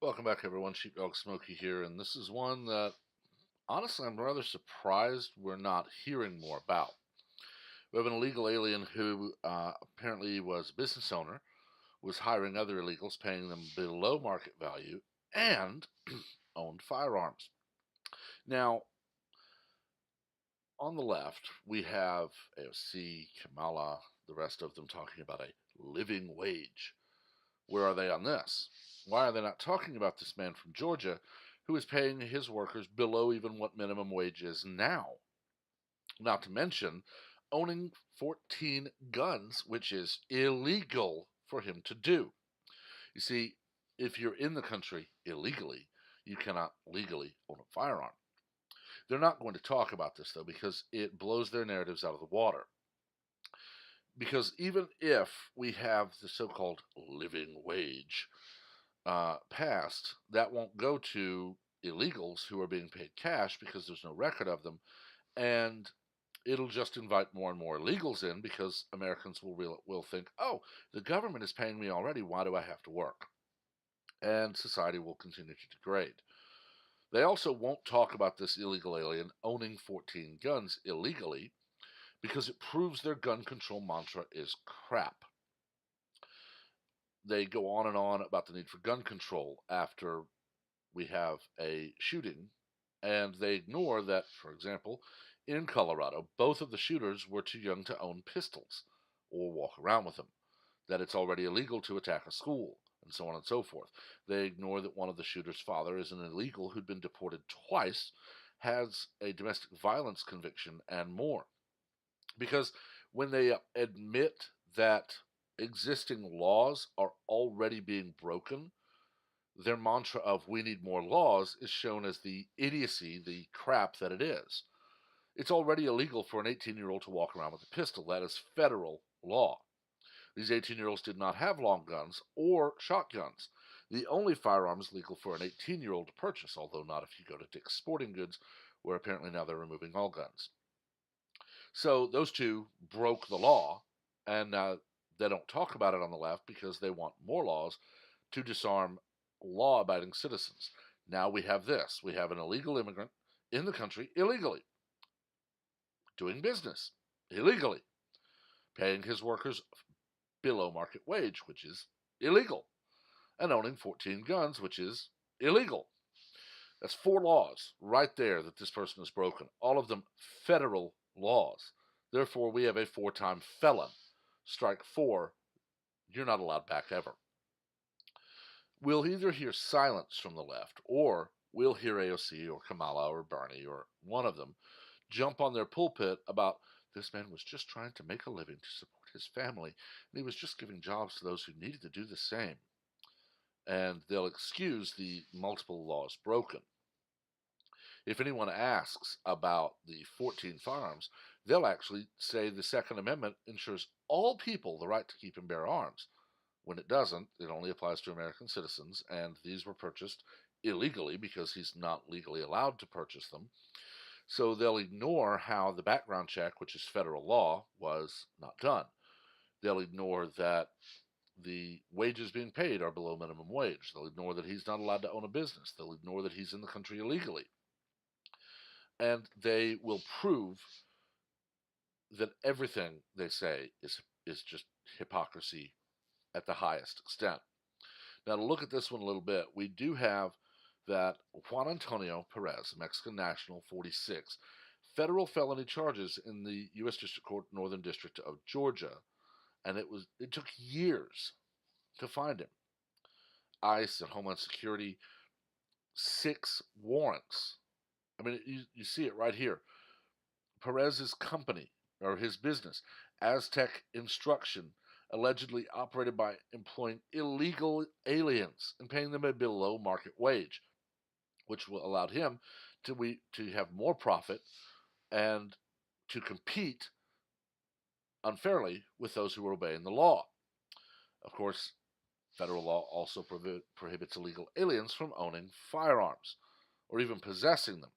Welcome back, everyone. Sheepdog Smokey here, and this is one that, honestly, I'm rather surprised we're not hearing more about. We have an illegal alien who apparently was a business owner, was hiring other illegals, paying them below market value, and owned firearms. Now, on the left, we have AOC, Kamala, the rest of them talking about a living wage. Where are they on this? Why are they not talking about this man from Georgia who is paying his workers below even what minimum wage is now? Not to mention owning 14 guns, which is illegal for him to do. You see, if you're in the country illegally, you cannot legally own a firearm. They're not going to talk about this, though, because it blows their narratives out of the water. Because even if we have the so called living wage, passed, that won't go to illegals who are being paid cash because there's no record of them, and it'll just invite more and more illegals in because Americans will think, oh, the government is paying me already. Why do I have to work? And society will continue to degrade. They also won't talk about this illegal alien owning 14 guns illegally because it proves their gun control mantra is crap. They go on and on about the need for gun control after we have a shooting, and they ignore that, for example, in Colorado, both of the shooters were too young to own pistols or walk around with them, that it's already illegal to attack a school, and so on and so forth. They ignore that one of the shooter's father is an illegal who'd been deported twice, has a domestic violence conviction, and more. Because when they admit that existing laws are already being broken, their mantra of we need more laws is shown as the idiocy, the crap that it is. It's already illegal for an 18-year-old to walk around with a pistol. That is federal law. These 18-year-olds did not have long guns or shotguns. The only firearms legal for an 18-year-old to purchase, although not if you go to Dick's Sporting Goods, where apparently now they're removing all guns. So those two broke the law, and they don't talk about it on the left because they want more laws to disarm law abiding citizens. Now we have this we have an illegal immigrant in the country illegally, doing business illegally, paying his workers below market wage, which is illegal, and owning 14 guns, which is illegal. That's four laws right there that this person has broken, all of them federal laws. Therefore, we have a four-time felon. Strike four, you're not allowed back ever. We'll either hear silence from the left or we'll hear AOC or Kamala or Bernie or one of them jump on their pulpit about this man was just trying to make a living to support his family and he was just giving jobs to those who needed to do the same. And they'll excuse the multiple laws broken. If anyone asks about the 14 firearms, they'll actually say the Second Amendment ensures all people the right to keep and bear arms. When it doesn't, it only applies to American citizens, and these were purchased illegally because he's not legally allowed to purchase them. So they'll ignore how the background check, which is federal law, was not done. They'll ignore that the wages being paid are below minimum wage. They'll ignore that he's not allowed to own a business. They'll ignore that he's in the country illegally. And they will prove that everything they say is just hypocrisy at the highest extent. Now, to look at this one a little bit, we do have that Juan Antonio Perez, Mexican national, 46, federal felony charges in the U.S. District Court, Northern District of Georgia, and it took years to find him. ICE and Homeland Security, 6 warrants. I mean, you see it right here. Perez's company or his business, Aztec Instruction, allegedly operated by employing illegal aliens and paying them a below market wage, which will allowed him to have more profit and to compete unfairly with those who are obeying the law. Of course, federal law also prohibits illegal aliens from owning firearms or even possessing them.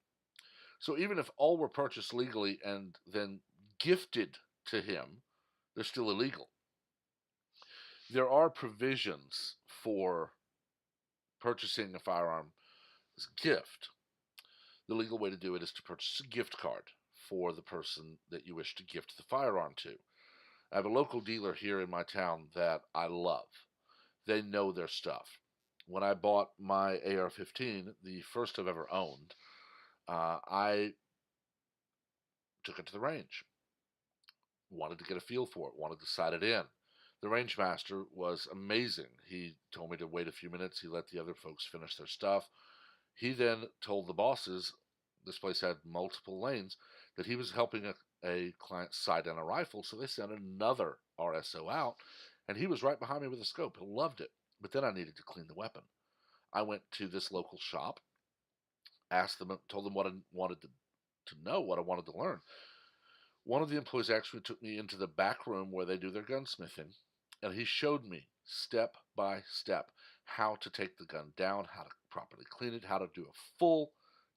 So even if all were purchased legally and then gifted to him, they're still illegal. There are provisions for purchasing a firearm as a gift, the legal way to do it is to purchase a gift card for the person that you wish to gift the firearm to. I have a local dealer here in my town that I love. They know their stuff. When I bought my AR-15, the first I've ever owned, I took it to the range. Wanted to get a feel for it, wanted to sight it in. The range master was amazing. He told me to wait a few minutes. He let the other folks finish their stuff. He then told the bosses, this place had multiple lanes, that he was helping a client sight in a rifle, so they sent another RSO out, and he was right behind me with a scope. He loved it. But then I needed to clean the weapon. I went to this local shop, asked them, told them what I wanted to know, what I wanted to learn. One of the employees actually took me into the back room where they do their gunsmithing, and he showed me step by step how to take the gun down, how to properly clean it, how to do a full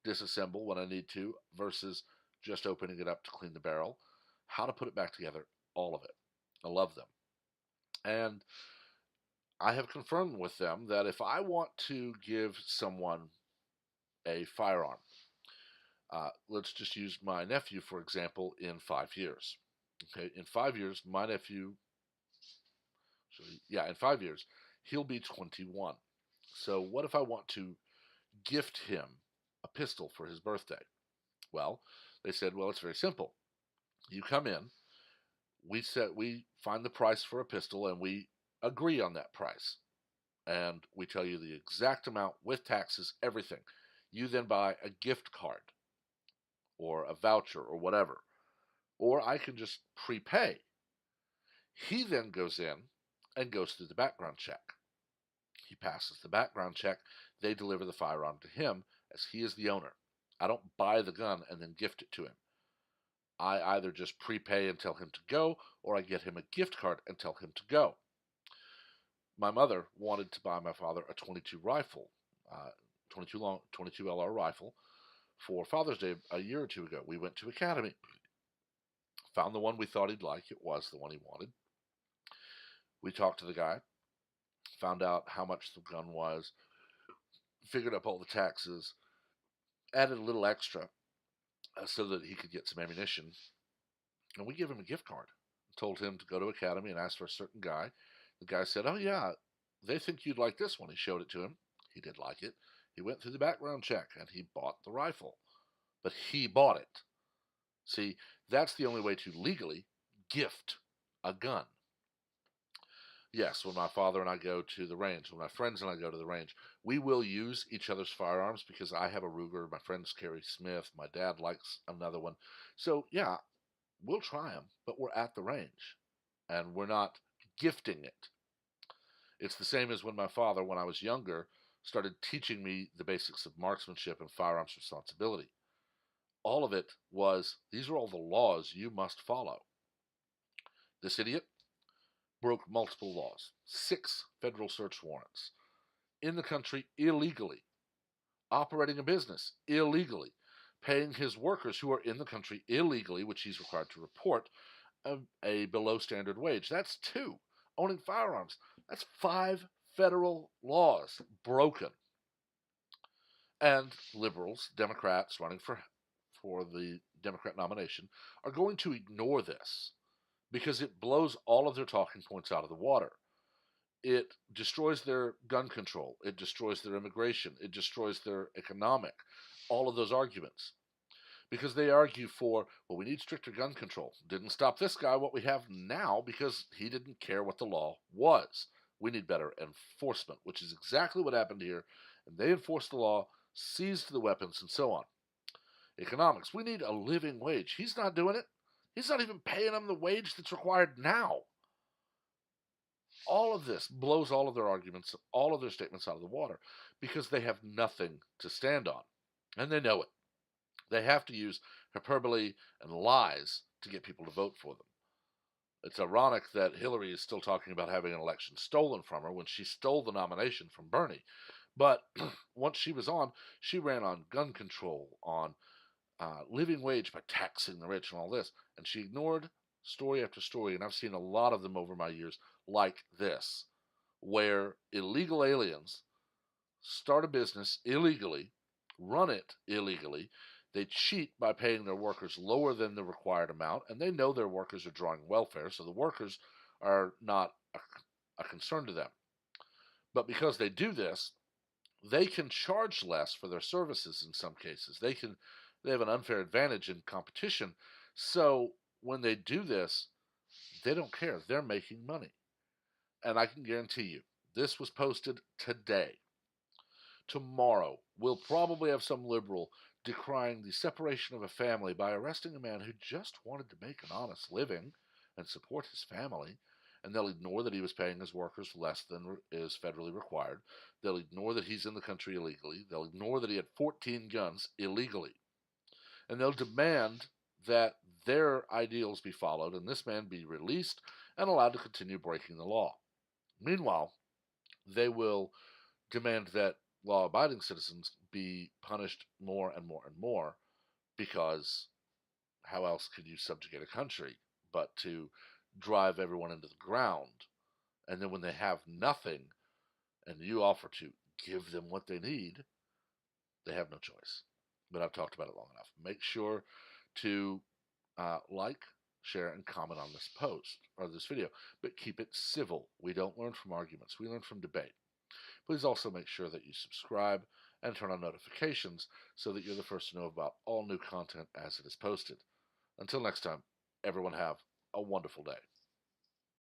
disassemble when I need to versus just opening it up to clean the barrel, how to put it back together, all of it. I love them. And I have confirmed with them that if I want to give someone a firearm, let's just use my nephew, for example, in 5 years. Okay, in 5 years, my nephew, in 5 years, he'll be 21. So what if I want to gift him a pistol for his birthday? Well, they said, well, it's very simple. You come in, we find the price for a pistol, and we agree on that price. And we tell you the exact amount with taxes, everything. You then buy a gift card or a voucher or whatever. Or I can just prepay. He then goes in and goes through the background check. He passes the background check. They deliver the firearm to him as he is the owner. I don't buy the gun and then gift it to him. I either just prepay and tell him to go, or I get him a gift card and tell him to go. My mother wanted to buy my father a 22 rifle, 22 LR rifle, for Father's Day a year or two ago. We went to Academy, found the one we thought he'd like. It was the one he wanted. We talked to the guy, found out how much the gun was, figured up all the taxes, added a little extra so that he could get some ammunition, and we gave him a gift card. Told him to go to Academy and ask for a certain guy. The guy said, oh yeah, they think you'd like this one. He showed it to him. He did like it. He went through the background check and he bought the rifle. But he bought it. See, that's the only way to legally gift a gun. Yes, when my father and I go to the range, when my friends and I go to the range, we will use each other's firearms because I have a Ruger, my friends carry Smith, my dad likes another one. So yeah, we'll try them, but we're at the range and we're not gifting it. It's the same as when my father, when I was younger, started teaching me the basics of marksmanship and firearms responsibility. All of it was, these are all the laws you must follow. This idiot broke multiple laws, 6 federal search warrants, in the country illegally, operating a business illegally, paying his workers who are in the country illegally, which he's required to report, a below standard wage. That's 2. Owning firearms. That's 5 federal laws broken. And liberals, Democrats running for the Democrat nomination, are going to ignore this because it blows all of their talking points out of the water. It destroys their gun control. It destroys their immigration. It destroys their economic, all of those arguments. Because they argue for, well, we need stricter gun control. Didn't stop this guy what we have now because he didn't care what the law was. We need better enforcement, which is exactly what happened here. And they enforced the law, seized the weapons, and so on. Economics. We need a living wage. He's not doing it. He's not even paying them the wage that's required now. All of this blows all of their arguments, all of their statements out of the water because they have nothing to stand on. And they know it. They have to use hyperbole and lies to get people to vote for them. It's ironic that Hillary is still talking about having an election stolen from her when she stole the nomination from Bernie. But once she was on, she ran on gun control, on living wage by taxing the rich and all this. And she ignored story after story, and I've seen a lot of them over my years like this, where illegal aliens start a business illegally, run it illegally. They cheat by paying their workers lower than the required amount, and they know their workers are drawing welfare, so the workers are not a concern to them. But because they do this, they can charge less for their services in some cases. They have an unfair advantage in competition. So when they do this, they don't care. They're making money. And I can guarantee you, this was posted today. Tomorrow, we'll probably have some liberal decrying the separation of a family by arresting a man who just wanted to make an honest living and support his family. And they'll ignore that he was paying his workers less than is federally required. They'll ignore that he's in the country illegally. They'll ignore that he had 14 guns illegally. And they'll demand that their ideals be followed and this man be released and allowed to continue breaking the law. Meanwhile, they will demand that law abiding citizens be punished more and more and more, because how else could you subjugate a country but to drive everyone into the ground? And then when they have nothing and you offer to give them what they need, they have no choice. But I've talked about it long enough. Make sure to like, share, and comment on this post or this video, but keep it civil. We don't learn from arguments, we learn from debate. Please also make sure that you subscribe and turn on notifications so that you're the first to know about all new content as it is posted. Until next time, everyone have a wonderful day.